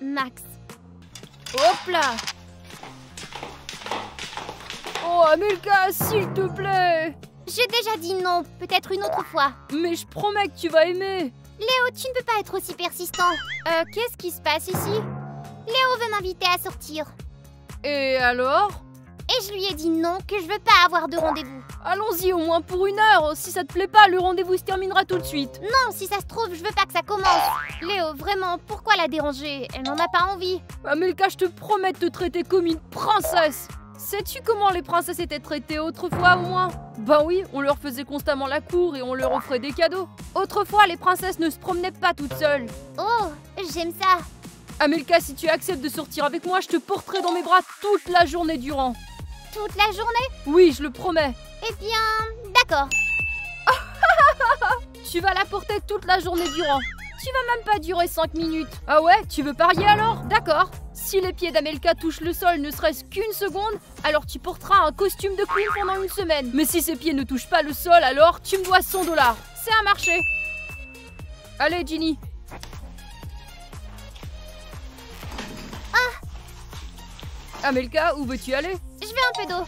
Max. Hop là. Oh, Amelka, s'il te plaît. J'ai déjà dit non, peut-être une autre fois. Mais je promets que tu vas aimer. Léo, tu ne peux pas être aussi persistant. Qu'est-ce qui se passe ici? Léo veut m'inviter à sortir. Et alors? Et je lui ai dit non, que je veux pas avoir de rendez-vous. Allons-y au moins pour 1 heure. Si ça te plaît pas, le rendez-vous se terminera tout de suite. Non, si ça se trouve, je veux pas que ça commence. Léo, vraiment, pourquoi la déranger? Elle n'en a pas envie. Amelka, je te promets de te traiter comme une princesse. Sais-tu comment les princesses étaient traitées autrefois au moins? Ben oui, on leur faisait constamment la cour et on leur offrait des cadeaux. Autrefois, les princesses ne se promenaient pas toutes seules. Oh, j'aime ça. Amelka, si tu acceptes de sortir avec moi, je te porterai dans mes bras toute la journée durant. Toute la journée? Oui, je le promets. Eh bien, d'accord. Tu vas la porter toute la journée durant. Tu vas même pas durer 5 minutes. Ah ouais, tu veux parier alors? D'accord. Si les pieds d'Amelka touchent le sol ne serait-ce qu'1 seconde, alors tu porteras un costume de clown pendant 1 semaine. Mais si ses pieds ne touchent pas le sol, alors tu me dois 100 $. C'est un marché. Allez, Ginny. Amelka, où veux-tu aller? Je veux un peu d'eau.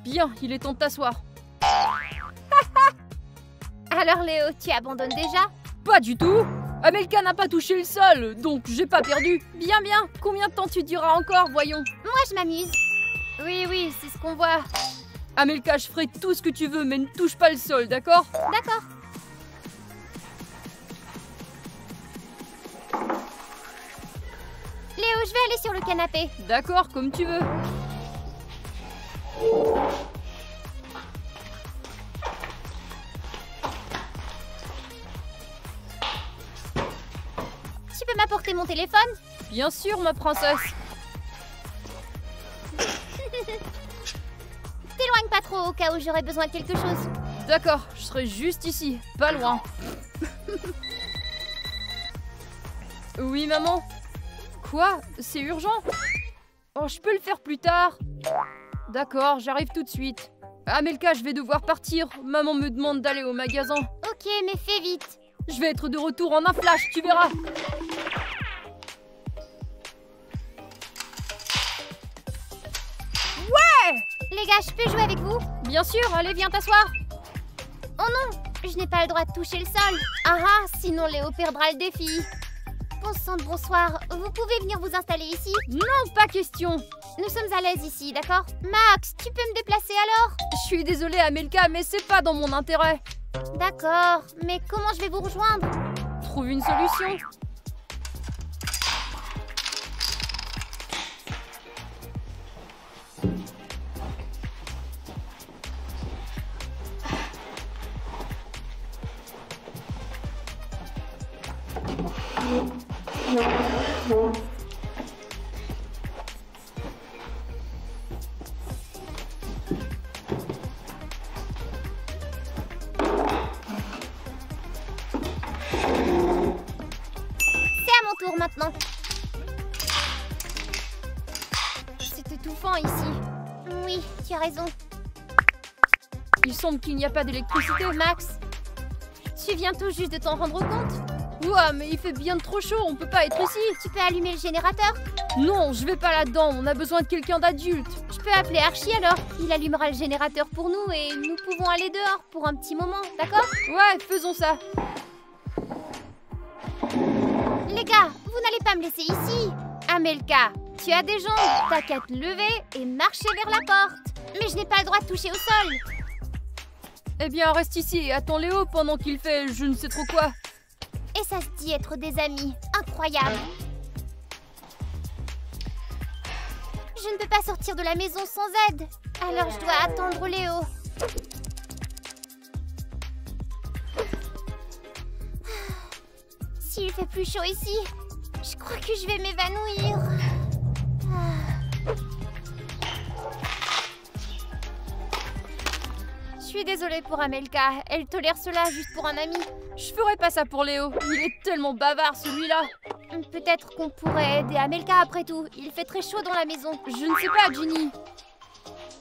Bien, il est temps de t'asseoir. Alors Léo, tu abandonnes déjà? Pas du tout. Amelka n'a pas touché le sol, donc j'ai pas perdu. Bien, bien. Combien de temps tu dureras encore, voyons? Moi, je m'amuse. Oui, c'est ce qu'on voit. Amelka, je ferai tout ce que tu veux, mais ne touche pas le sol, d'accord? D'accord. Léo, je vais aller sur le canapé. D'accord, comme tu veux. Tu peux m'apporter mon téléphone? Bien sûr, ma princesse. T'éloigne pas trop au cas où j'aurais besoin de quelque chose. D'accord, je serai juste ici, pas loin. Oui, maman? Quoi? C'est urgent? Oh, je peux le faire plus tard. D'accord, j'arrive tout de suite. Amelka, je vais devoir partir. Maman me demande d'aller au magasin. Ok, mais fais vite. Je vais être de retour en un flash, tu verras. Ouais! Les gars, je peux jouer avec vous? Bien sûr, allez, viens t'asseoir. Oh non, je n'ai pas le droit de toucher le sol. Ah ah, sinon Léo perdra le défi. Bon sang de bonsoir, vous pouvez venir vous installer ici? Non, pas question. Nous sommes à l'aise ici, d'accord? Max, tu peux me déplacer alors? Je suis désolée, Amelka, mais c'est pas dans mon intérêt. D'accord, mais comment je vais vous rejoindre? Trouve une solution. Tour maintenant. C'est étouffant ici. Oui, tu as raison. Il semble qu'il n'y a pas d'électricité. Max, tu viens tout juste de t'en rendre compte? Ouah, mais il fait bien trop chaud, on peut pas être ici. Tu peux allumer le générateur? Non, je vais pas là-dedans, on a besoin de quelqu'un d'adulte. Je peux appeler Archie alors? Il allumera le générateur pour nous et nous pouvons aller dehors pour un petit moment, d'accord? Ouais, faisons ça. Les gars, vous n'allez pas me laisser ici. Amelka, tu as des jambes, t'as qu'à te lever et marcher vers la porte. Mais je n'ai pas le droit de toucher au sol. Eh bien, reste ici et attends Léo pendant qu'il fait je ne sais trop quoi. Et ça se dit être des amis. Incroyable. Je ne peux pas sortir de la maison sans aide. Alors je dois attendre Léo. S'il fait plus chaud ici, je crois que je vais m'évanouir. suis désolée pour Amelka, elle tolère cela juste pour un ami. Je ferai pas ça pour Léo, il est tellement bavard celui-là. Peut-être qu'on pourrait aider Amelka après tout, il fait très chaud dans la maison. Je ne sais pas, Ginny.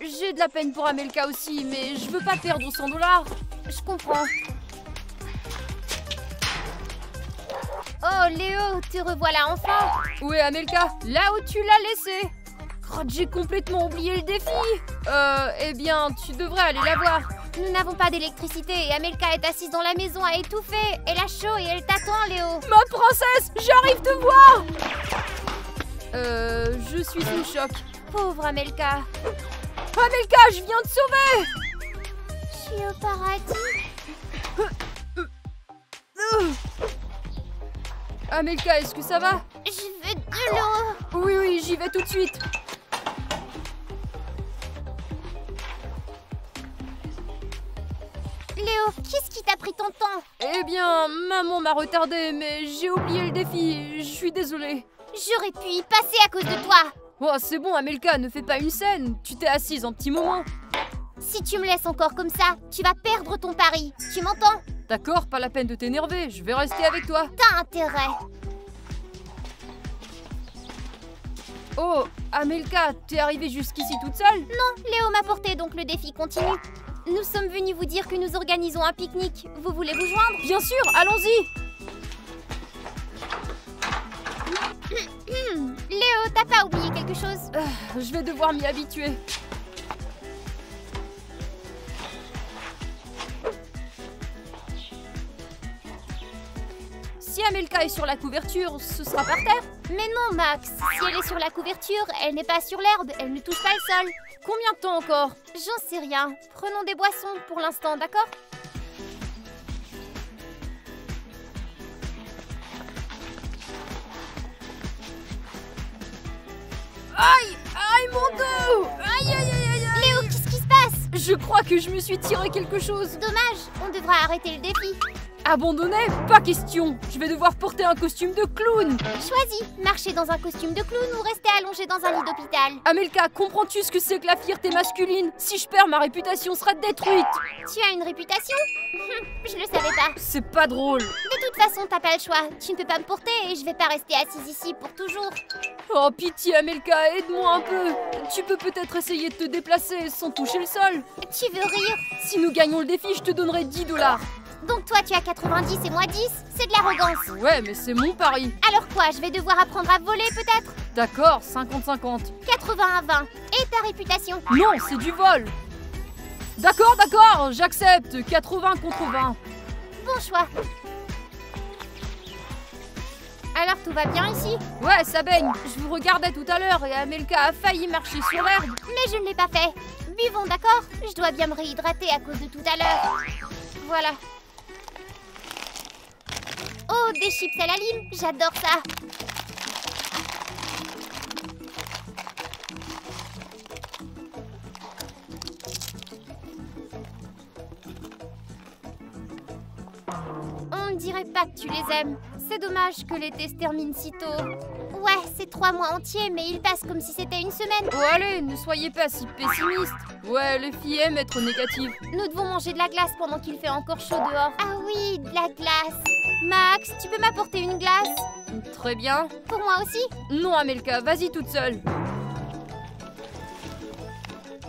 J'ai de la peine pour Amelka aussi, mais je veux pas perdre 100 $. Je comprends. Oh Léo, te revoilà enfin. Où est Amelka? Là où tu l'as laissée. Crotte, j'ai complètement oublié le défi. Eh bien, tu devrais aller la voir. Nous n'avons pas d'électricité et Amelka est assise dans la maison à étouffer. Elle a chaud et elle t'attend, Léo. Ma princesse, j'arrive te voir. Je suis sous le choc. Pauvre Amelka. Amelka, je viens te sauver. Je suis au paradis. Amelka, est-ce que ça va? Je veux de l'eau. Oui, j'y vais tout de suite. Léo, qu'est-ce qui t'a pris ton temps? Eh bien, maman m'a retardée, mais j'ai oublié le défi. Je suis désolée. J'aurais pu y passer à cause de toi. Oh, c'est bon, Amelka, ne fais pas une scène. Tu t'es assise un petit moment. Si tu me laisses encore comme ça, tu vas perdre ton pari. Tu m'entends? D'accord, pas la peine de t'énerver. Je vais rester avec toi. T'as intérêt. Oh, Amelka, t'es arrivée jusqu'ici toute seule? Non, Léo m'a porté, donc le défi continue. Nous sommes venus vous dire que nous organisons un pique-nique. Vous voulez vous joindre? Bien sûr, allons-y. Léo, t'as pas oublié quelque chose? Je vais devoir m'y habituer. Si Amelka est sur la couverture, ce sera par terre. Mais non, Max. Si elle est sur la couverture, elle n'est pas sur l'herbe. Elle ne touche pas le sol. Combien de temps encore? J'en sais rien. Prenons des boissons pour l'instant, d'accord? Aïe! Aïe, mon dos! Aïe, aïe, aïe, aïe, aïe! Léo, qu'est-ce qui se passe? Je crois que je me suis tiré quelque chose. Dommage, on devra arrêter le défi. Abandonner? Pas question. Je vais devoir porter un costume de clown. Choisis, marcher dans un costume de clown ou rester allongé dans un lit d'hôpital. Amelka, comprends-tu ce que c'est que la fierté masculine? Si je perds, ma réputation sera détruite. Tu as une réputation? Je le savais pas. C'est pas drôle. De toute façon, t'as pas le choix. Tu ne peux pas me porter et je vais pas rester assise ici pour toujours. Oh, pitié, Amelka, aide-moi un peu. Tu peux peut-être essayer de te déplacer sans toucher le sol. Tu veux rire? Si nous gagnons le défi, je te donnerai 10 $. Donc toi, tu as 90 et moi 10? C'est de l'arrogance. Ouais, mais c'est mon pari. Alors quoi, je vais devoir apprendre à voler peut-être? D'accord, 50-50. 80 à 20. Et ta réputation? Non, c'est du vol. D'accord, j'accepte. 80 contre 20. Bon choix. Alors tout va bien ici? Ouais, ça baigne. Je vous regardais tout à l'heure et Amelka a failli marcher sur l'herbe. Mais je ne l'ai pas fait. Buvons, d'accord? Je dois bien me réhydrater à cause de tout à l'heure. Voilà. Oh, des chips à la lime, j'adore ça. On ne dirait pas que tu les aimes. C'est dommage que l'été se termine si tôt. Ouais, c'est 3 mois entiers, mais ils passent comme si c'était une semaine. Oh allez, ne soyez pas si pessimiste. Ouais, les filles aiment être négatives. Nous devons manger de la glace pendant qu'il fait encore chaud dehors. Ah oui, de la glace. Max, tu peux m'apporter une glace? Très bien. Pour moi aussi? Non, Amelka, vas-y toute seule.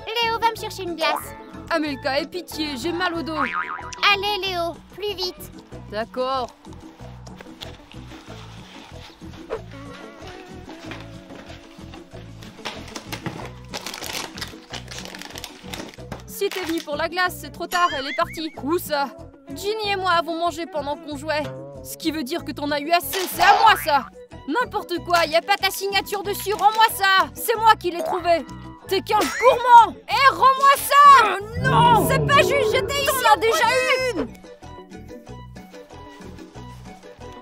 Léo, va me chercher une glace. Amelka, aie pitié, j'ai mal au dos. Allez, Léo, plus vite. D'accord. Si t'es venu pour la glace, c'est trop tard, elle est partie. Où ça? Ginny et moi avons mangé pendant qu'on jouait. Ce qui veut dire que t'en as eu assez, c'est à moi ça. N'importe quoi, y a pas ta signature dessus, rends-moi ça. C'est moi qui l'ai trouvé. T'es qu'un gourmand. Eh, rends-moi ça. Non, c'est pas juste, j'étais ici. T'en as déjà une.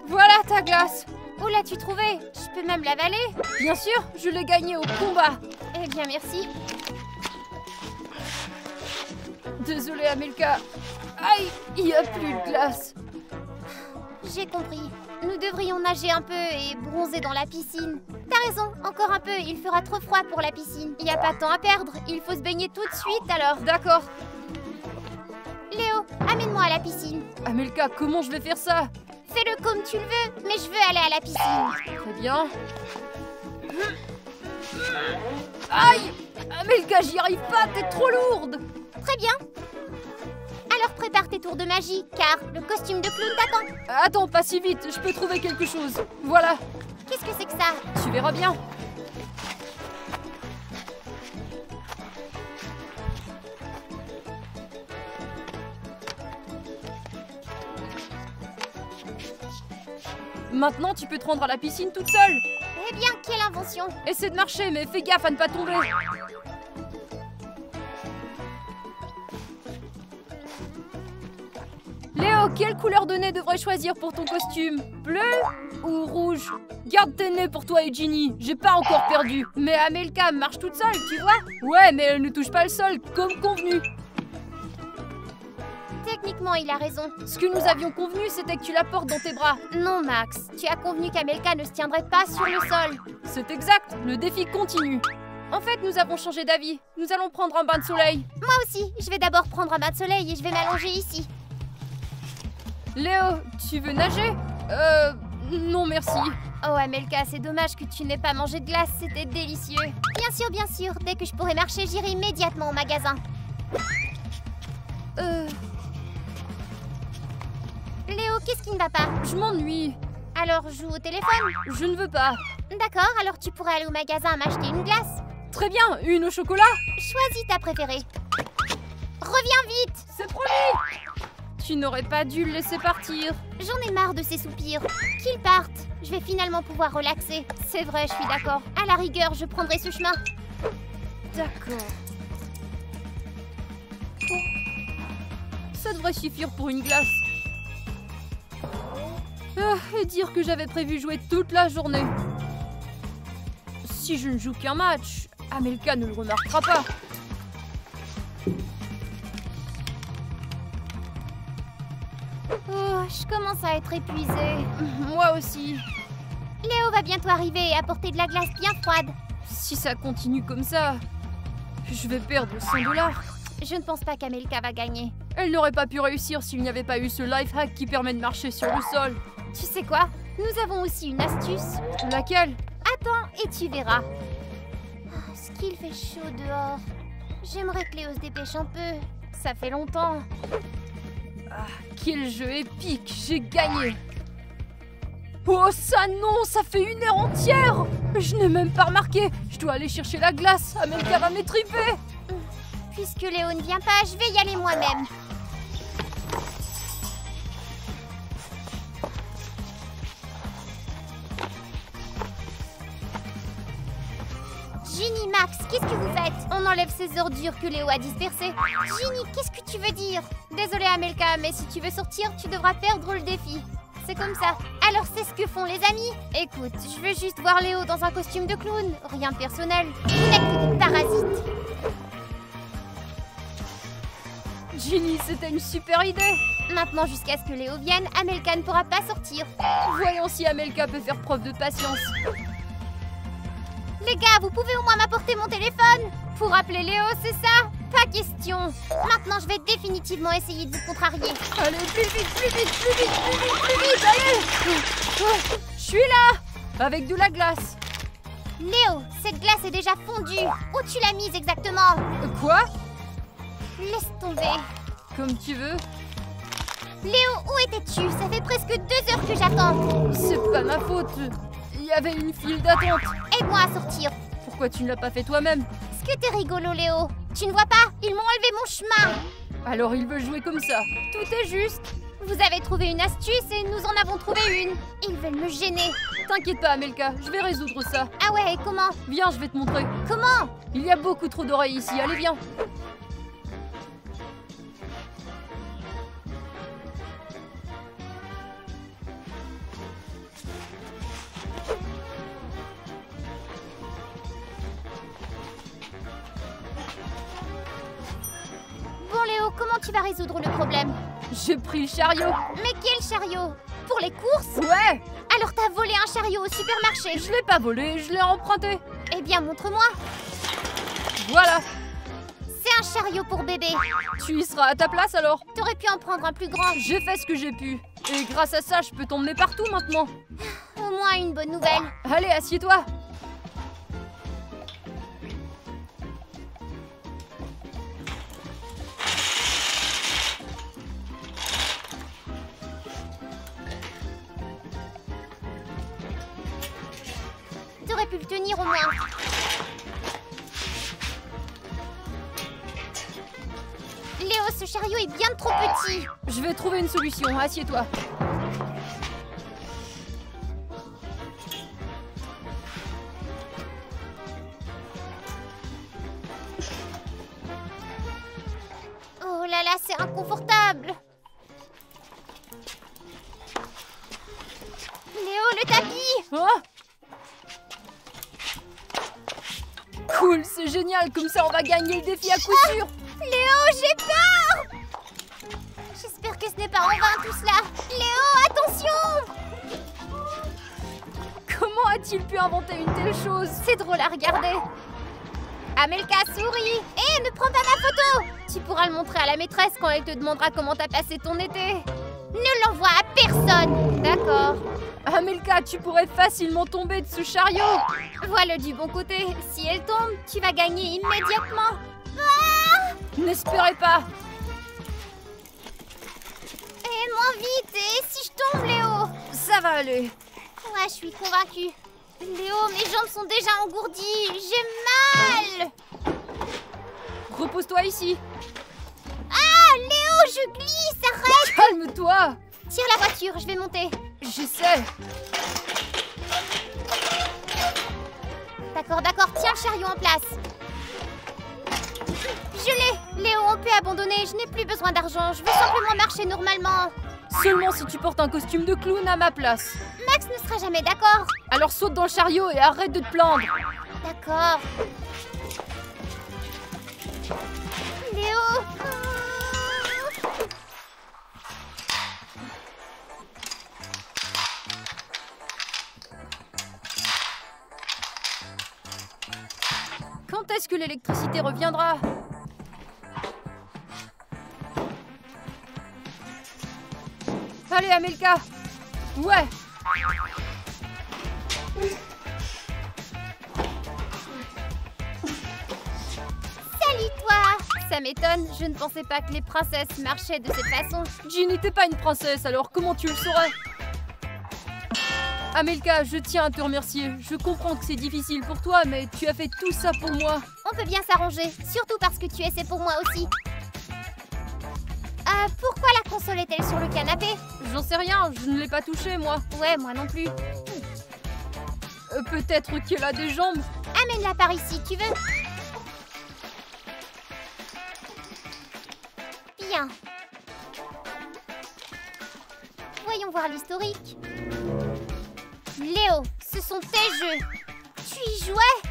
Voilà ta glace. Où l'as-tu trouvée? Je peux même l'avaler? Bien sûr, je l'ai gagnée au combat. Eh bien, merci. Désolée, Amelka. Aïe, il n'y a plus de glace. J'ai compris. Nous devrions nager un peu et bronzer dans la piscine. T'as raison, encore un peu, il fera trop froid pour la piscine. Il n'y a pas de temps à perdre, il faut se baigner tout de suite alors. D'accord. Léo, amène-moi à la piscine. Amelka, comment je vais faire ça? Fais-le comme tu le veux, mais je veux aller à la piscine. Très bien. Aïe! Amelka, j'y arrive pas, t'es trop lourde! Très bien. Alors prépare tes tours de magie, car le costume de clown t'attend. Attends, pas si vite, je peux trouver quelque chose. Voilà, Qu'est-ce que c'est que ça? tu verras bien. Maintenant, tu peux te rendre à la piscine toute seule. Eh bien, quelle invention! Essaie de marcher, mais fais gaffe à ne pas tomber. Léo, quelle couleur de nez devrais-je choisir pour ton costume? Bleu ou rouge? Garde tes nez pour toi et Ginny, j'ai pas encore perdu. Mais Amelka marche toute seule, tu vois? Ouais, mais elle ne touche pas le sol, comme convenu. Techniquement, il a raison. Ce que nous avions convenu, c'était que tu la portes dans tes bras. Non, Max, tu as convenu qu'Amelka ne se tiendrait pas sur le sol. C'est exact, le défi continue. En fait, nous avons changé d'avis. Nous allons prendre un bain de soleil. Moi aussi, je vais d'abord prendre un bain de soleil et je vais m'allonger ici. Léo, tu veux nager? Non merci. Oh, Amelka, c'est dommage que tu n'aies pas mangé de glace, c'était délicieux. Bien sûr, dès que je pourrai marcher, j'irai immédiatement au magasin. Léo, qu'est-ce qui ne va pas? Je m'ennuie. Alors, joue au téléphone? Je ne veux pas. D'accord, alors tu pourrais aller au magasin m'acheter une glace. Très bien, une au chocolat? Choisis ta préférée. Reviens vite! C'est promis! Tu n'aurais pas dû le laisser partir. J'en ai marre de ces soupirs. Qu'il parte. Je vais finalement pouvoir relaxer. C'est vrai, je suis d'accord. À la rigueur, je prendrai ce chemin. D'accord. Ça devrait suffire pour une glace. Et dire que j'avais prévu jouer toute la journée. Si je ne joue qu'un match, Amelka ne le remarquera pas. Oh, je commence à être épuisée. Moi aussi. Léo va bientôt arriver et apporter de la glace bien froide. Si ça continue comme ça, je vais perdre $100. Je ne pense pas qu'Amelka va gagner. Elle n'aurait pas pu réussir s'il n'y avait pas eu ce life hack qui permet de marcher sur le sol. Tu sais quoi? Nous avons aussi une astuce. Laquelle? Attends et tu verras. Oh, ce qu'il fait chaud dehors. J'aimerais que Léo se dépêche un peu. Ça fait longtemps. Quel jeu épique, j'ai gagné. Oh ça non, ça fait 1 heure entière. Je n'ai même pas remarqué. Je dois aller chercher la glace, Amelka va m'étriper. Puisque Léo ne vient pas, je vais y aller moi-même. Ginny, Max, qu'est-ce que vous faites? On enlève ces ordures que Léo a dispersées. Ginny, qu'est-ce que tu veux dire? Désolée Amelka, mais si tu veux sortir, tu devras perdre le défi. C'est comme ça. Alors c'est ce que font les amis? Écoute, je veux juste voir Léo dans un costume de clown. Rien de personnel. Vous n'êtes que des parasites. Ginny, c'était une super idée. Maintenant, jusqu'à ce que Léo vienne, Amelka ne pourra pas sortir. Voyons si Amelka peut faire preuve de patience. Les gars, vous pouvez au moins m'apporter mon téléphone? Pour appeler Léo, c'est ça? Pas question. Maintenant, je vais définitivement essayer de vous contrarier. Allez, plus vite, allez. Je suis là, avec de la glace. Léo, cette glace est déjà fondue. Où tu l'as mise exactement? Quoi? Laisse tomber. Comme tu veux. Léo, où étais-tu? Ça fait presque 2 heures que j'attends. C'est pas ma faute. Il y avait une file d'attente. Aide-moi à sortir. Pourquoi tu ne l'as pas fait toi-même? Est-ce que t'es rigolo, Léo? Tu ne vois pas? Ils m'ont enlevé mon chemin. Alors il veut jouer comme ça. Tout est juste. Vous avez trouvé une astuce et nous en avons trouvé une. Ils veulent me gêner. T'inquiète pas, Amelka, je vais résoudre ça. Ah ouais, et comment? Viens, je vais te montrer. Comment? Il y a beaucoup trop d'oreilles ici, allez viens. Bon Léo, comment tu vas résoudre le problème? J'ai pris le chariot. Mais quel chariot? Pour les courses? Ouais. Alors t'as volé un chariot au supermarché? Je l'ai pas volé, je l'ai emprunté. Eh bien montre-moi. Voilà. C'est un chariot pour bébé. Tu y seras à ta place alors. T'aurais pu en prendre un plus grand. J'ai fait ce que j'ai pu. Et grâce à ça, je peux t'emmener partout maintenant. Au moins une bonne nouvelle. Allez, assieds-toi. T'aurais pu le tenir au moins. Léo, ce chariot est bien trop petit. Je vais trouver une solution, assieds-toi. Oh là là, c'est inconfortable. Léo, le tapis. Oh, cool, c'est génial, comme ça on va gagner le défi à coup sûr. Léo, j'ai peur. J'espère que ce n'est pas en vain tout cela. Léo, attention. Comment a-t-il pu inventer une telle chose? C'est drôle à regarder. Amelka, souris. Hé, ne prends pas ma photo. Tu pourras le montrer à la maîtresse quand elle te demandera comment t'as passé ton été. Ne l'envoie à personne. D'accord. Amelka, tu pourrais facilement tomber de ce chariot. Voilà du bon côté. Si elle tombe, tu vas gagner immédiatement. N'espérez pas. Aide-moi vite. Et si je tombe, Léo? Ça va aller. Ouais, je suis convaincue. Léo, mes jambes sont déjà engourdies. J'ai mal. Repose-toi ici. Ah, Léo, je glisse. Arrête. Calme-toi. Tire la voiture, je vais monter. J'essaie. D'accord, d'accord. Tiens le chariot en place. Je l'ai. Léo, on peut abandonner. Je n'ai plus besoin d'argent. Je veux simplement marcher normalement. Seulement si tu portes un costume de clown à ma place. Max ne sera jamais d'accord. Alors saute dans le chariot et arrête de te plaindre. D'accord. Léo. Quand est-ce que l'électricité reviendra? Allez, Amelka. Ouais. Salut toi. Ça m'étonne, je ne pensais pas que les princesses marchaient de cette façon. Ginny, t'es pas une princesse, alors comment tu le saurais? Amelka, je tiens à te remercier. Je comprends que c'est difficile pour toi, mais tu as fait tout ça pour moi. On peut bien s'arranger, surtout parce que tu essaies pour moi aussi. Pourquoi la console est-elle sur le canapé? J'en sais rien, je ne l'ai pas touchée, moi. Ouais, moi non plus. Peut-être qu'elle a des jambes. Amène-la par ici, tu veux? Bien. Voyons voir l'historique. Léo, ce sont tes jeux. Tu y jouais?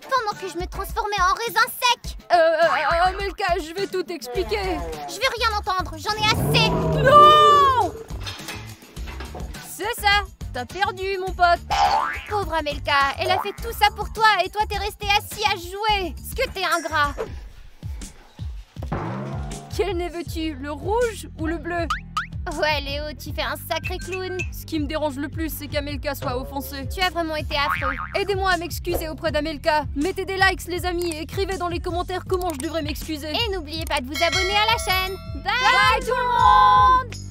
Pendant que je me transformais en raisin sec. Amelka, je vais tout expliquer. Je veux rien entendre, j'en ai assez. Non! C'est ça, t'as perdu, mon pote. Pauvre Amelka, elle a fait tout ça pour toi et toi t'es resté assis à jouer. Ce que t'es ingrat. Quel nez veux-tu, le rouge ou le bleu? Ouais, Léo, tu fais un sacré clown. Ce qui me dérange le plus, c'est qu'Amelka soit offensée. Tu as vraiment été affreux. Aidez-moi à m'excuser auprès d'Amelka. Mettez des likes, les amis, et écrivez dans les commentaires comment je devrais m'excuser. Et n'oubliez pas de vous abonner à la chaîne. Bye, Bye tout le monde!